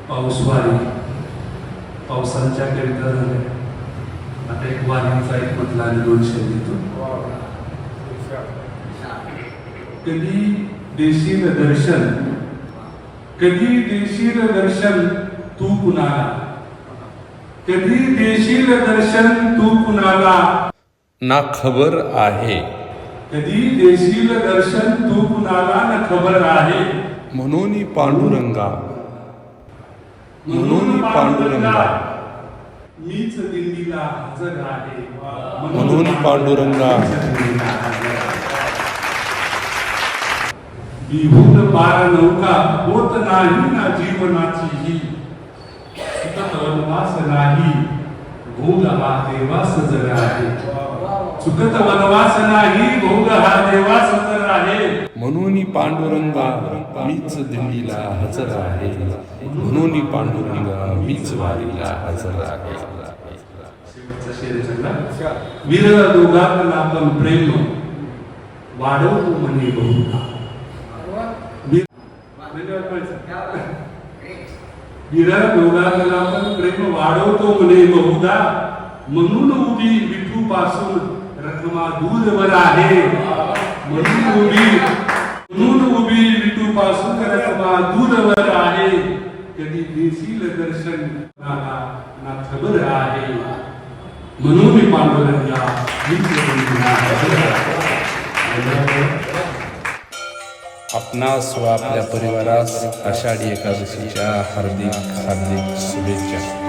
पाऊसवारी पावसांच्या करिता झाल्या. आता एक वारीचा एक म्हटला आणि 2 शब्द. कधी देशील दर्शन, कधी देशील दर्शन तू कुणाला, कधी देशील दर्शन तू कुणाला ना खबर आहे. कधी देशील दर्शन तू कुणाला न खबर आहे. म्हणून पांडुरंगा, म्हणून पांडुरंगा, मीच दिंडीला हजर आहे. म्हणून पांडुरंगा, विभूत पार नौका होत नाही ना जीवनाची ही. सुखत वनवास नाही भोग हा देवास जर आहे. सुखत वनवास नाही भोग हा देवास जर आहे. म्हणून पांडुरंगा मीच दिंडीला हजर आहे. म्हणून पांडुरंगा मीच वारीला हजर आहे. वीर दोघात आपण प्रेम वाढवतो म्हणे बहुधा. वीर दोघात आपण प्रेम वाढवतो म्हणे बहुधा. म्हणून उभी विठू पासून रखमा दूरवर आहे. म्हणून उभी विठू पासून रखमा दूरवर आहे. कधी देशील दर्शन ना खबर आहे. म्हणून पांडुरंगा आपणास व आपल्या परिवारास आषाढी एकादशीच्या हार्दिक हार्दिक शुभेच्छा.